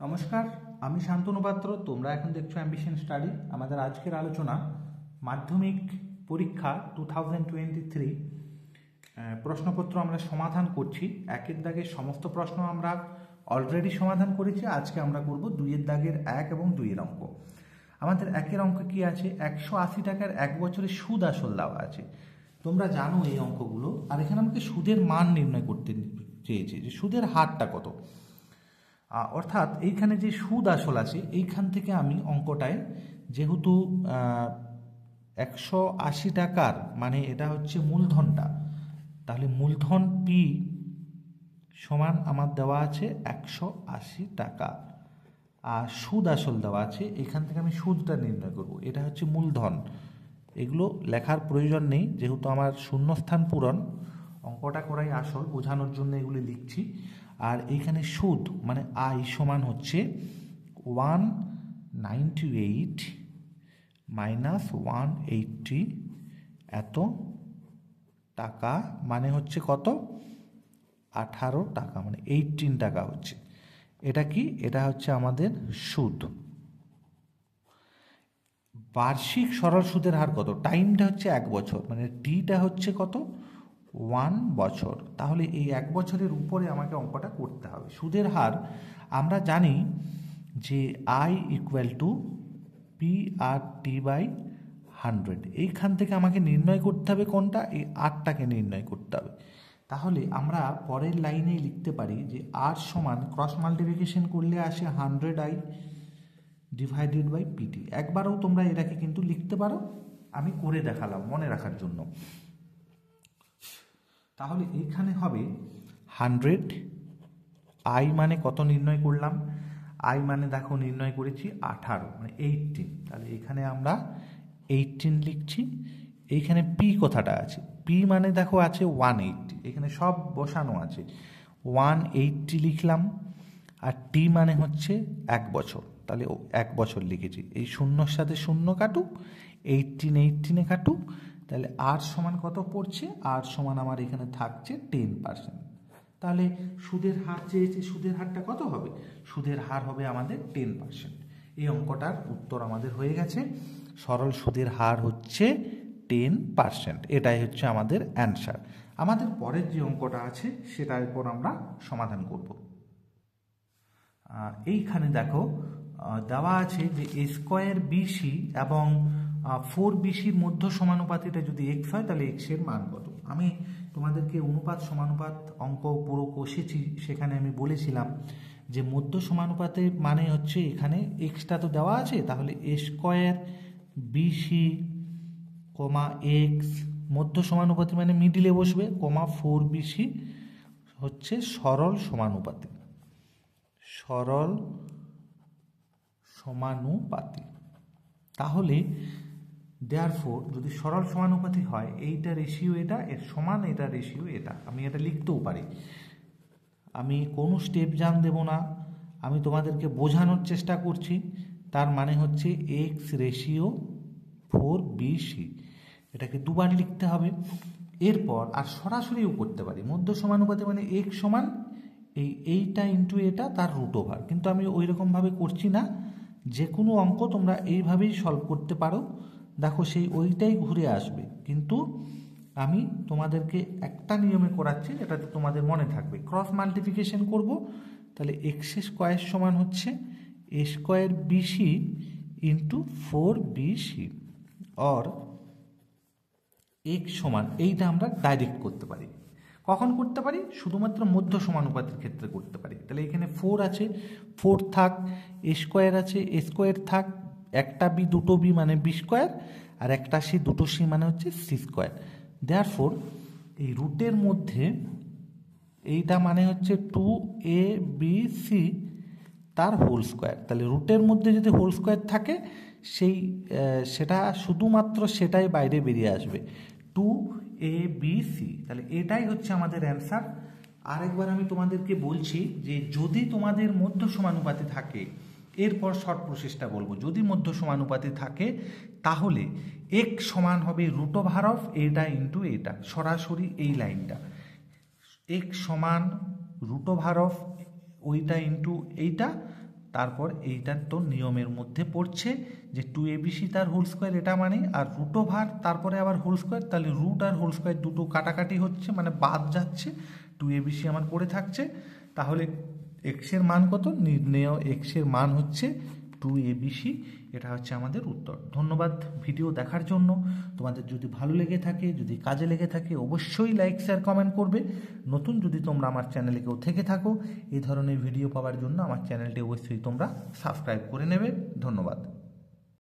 নমস্কার, আমি শান্তনু পাত্র। তোমরা এখন দেখছো অ্যাম্বিশন স্টাডি। আমাদের আজকের আলোচনা মাধ্যমিক পরীক্ষা 2023 প্রশ্নপত্র আমরা সমাধান করছি। একের দাগের সমস্ত প্রশ্ন আমরা অলরেডি সমাধান করেছি। আজকে আমরা করব দুইয়ের দাগের 1 এবং 2 অঙ্ক। আমাদের একের অঙ্ক কি আছে? 180 টাকার 1 বছরের সুদ আসল দেওয়া আছে। তোমরা জানো এই অঙ্কগুলো। আর এখানে আমাকে সুদের মান নির্ণয় করতে চেয়েছে, যে সুদের হারটা কত। অর্থাৎ এইখানে যে সুদ আসল আছে, এইখান থেকে আমি অঙ্কটায় যেহেতু 180 টাকার মানে এটা হচ্ছে মূলধনটা, তাহলে মূলধন পি সমান আমার দেওয়া আছে 180 টাকা, আর সুদ আসল দেওয়া আছে। এখান থেকে আমি সুদটা নির্ণয় করব। এটা হচ্ছে মূলধন। এগুলো লেখার প্রয়োজন নেই, যেহেতু আমার শূন্যস্থান পূরণ, অঙ্কটা করাই আসল, বোঝানোর জন্য এগুলি লিখছি। আর এইখানে সুদ মানে আই সমান হচ্ছে 198 মাইনাস 180 এত টাকা, মানে হচ্ছে কত? 18 টাকা, মানে 18 টাকা হচ্ছে। এটা কি? এটা হচ্ছে আমাদের সুদ। বার্ষিক সরল সুদের হার কত? টাইমটা হচ্ছে 1 বছর, মানে টিটা হচ্ছে কত? 1 বছর। তাহলে এই 1 বছরের উপরে আমাকে অঙ্কটা করতে হবে। সুদের হার আমরা জানি যে I equal to P R T by 100। এইখান থেকে আমাকে নির্ণয় করতে হবে কোনটা? এই আরটাকে নির্ণয় করতে হবে। তাহলে আমরা পরের লাইনে লিখতে পারি যে আর সমান ক্রস মাল্টিপ্লিকেশন করলে আসে 100i ডিভাইডেড বাই পিটি। একবারও তোমরা এটাকে কিন্তু লিখতে পারো, আমি করে দেখালাম মনে রাখার জন্য। তাহলে এইখানে হবে 100, আই মানে কত নির্ণয় করলাম? আই মানে দেখো নির্ণয় করেছি 18, মানে 18। তাহলে এখানে আমরা 18 লিখছি। এইখানে পি কথাটা আছে, পি মানে দেখো আছে 180, এখানে সব বসানো আছে। 180 লিখলাম। আর টি মানে হচ্ছে 1 বছর, তাহলে 1 বছর লিখেছি। এই শূন্যর সাথে শূন্য কাটুক, 18 কাটুক, তাহলে আর সমান কত পড়ছে? আর সমান আমার এখানে থাকছে 10%। তাহলে সুদের হার চেয়েছে, সুদের হারটা কত হবে? সুদের হার হবে আমাদের 10%। এই অঙ্কটার উত্তর আমাদের হয়ে গেছে। সরল সুদের হার হচ্ছে 10%। এটাই হচ্ছে আমাদের অ্যান্সার। আমাদের পরের যে অঙ্কটা আছে সেটার উপর আমরা সমাধান করব। এইখানে দেখো দেওয়া আছে যে এ স্কোয়ার বিসি এবং 4BCর মধ্য সমানুপাতিটা যদি এক্স হয়, তাহলে এক্স এর মান কত? আমি তোমাদেরকে অনুপাত সমানুপাত অঙ্ক পুরো কষেছি, সেখানে আমি বলেছিলাম যে মধ্য সমানুপাতের মানে হচ্ছে এখানে এক্সটা তো দেওয়া আছে, তাহলে এ স্কোয়ার বিসি কমা এক্স মধ্য সমানুপাতি মানে মিডিলে বসবে, কমা 4BC হচ্ছে সরল সমানুপাতি। সরল সমানুপাতি। তাহলে দেয়ারফোর যদি সরল সমানুপাতি হয়, এইটা রেশিও এটা, এর সমান এটা রেশিও এটা। আমি এটা লিখতেও পারি, আমি কোনো স্টেপ জান দেব না, আমি তোমাদেরকে বোঝানোর চেষ্টা করছি। তার মানে হচ্ছে এক্স রেশিও 4BC, এটাকে দুবার লিখতে হবে। এরপর আর সরাসরিও করতে পারি, মধ্য সমানুপাতি মানে এক্স সমান এইটা ইন্টু এটা তার রুট ওভার। কিন্তু আমি ওই রকমভাবে করছি না, যে কোনো অঙ্ক তোমরা এইভাবেই সলভ করতে পারো। দেখো সেই ওইটাই ঘুরে আসবে, কিন্তু আমি তোমাদেরকে একটা নিয়মে করাচ্ছি, এটাতে তোমাদের মনে থাকবে। ক্রস মাল্টিপ্লিকেশন করব, তাহলে এক্স স্কোয়ার সমান হচ্ছে a square BC into 4BC, or x সমান এইটা আমরা ডাইরেক্ট করতে পারি। কখন করতে পারি? শুধুমাত্র মধ্য সমানুপাতির ক্ষেত্রে করতে পারি। তাহলে এখানে 4 আছে, 4 থাক, এ স্কোয়ার আছে, এ স্কোয়ার থাক, একটা বি দুটো বি মানে বি স্কোয়ার, আর একটা সি দুটো সি মানে হচ্ছে সি স্কোয়ার। দেয়ারফোর এই রুটের মধ্যে এইটা মানে হচ্ছে 2ABC তার হোল স্কোয়ার। তাহলে রুটের মধ্যে যদি হোল স্কোয়ার থাকে, সেটা শুধুমাত্র সেটাই বাইরে বেরিয়ে আসবে, 2ABC। তাহলে এটাই হচ্ছে আমাদের অ্যান্সার। আরেকবার আমি তোমাদেরকে বলছি যে যদি তোমাদের মধ্য সমানুপাতি থাকে, এরপর শর্ট প্রসেসটা বলবো। যদি মধ্য সমানুপাতি থাকে তাহলে এক্স সমান হবে রুট ওভার অফ এটা ইন্টু এটা, সরাসরি এই লাইনটা। এক্স সমান রুট ওভার অফ ওইটা ইন্টু এইটা, তারপর এইটার তো নিয়মের মধ্যে পড়ছে যে 2abc তার হোল স্কোয়ার এটা মানে, আর রুট ওভার তারপরে আবার হোল স্কোয়ার, তাহলে রুট আর হোল স্কোয়ার দুটো কাটাকাটি হচ্ছে মানে বাদ যাচ্ছে, 2abc আমার পড়ে থাকছে। তাহলে এক্সের মান কত? নির্ণেয় এক্সের মান হচ্ছে 2abc। এটা হচ্ছে আমাদের উত্তর। ধন্যবাদ ভিডিও দেখার জন্য। তোমাদের যদি ভালো লেগে থাকে, যদি কাজে লেগে থাকে, অবশ্যই লাইক শেয়ার কমেন্ট করবে। নতুন যদি তোমরা আমার চ্যানেলে কেউ থেকে থাকো, এই ধরনের ভিডিও পাওয়ার জন্য আমার চ্যানেলটি অবশ্যই তোমরা সাবস্ক্রাইব করে নেবে। ধন্যবাদ।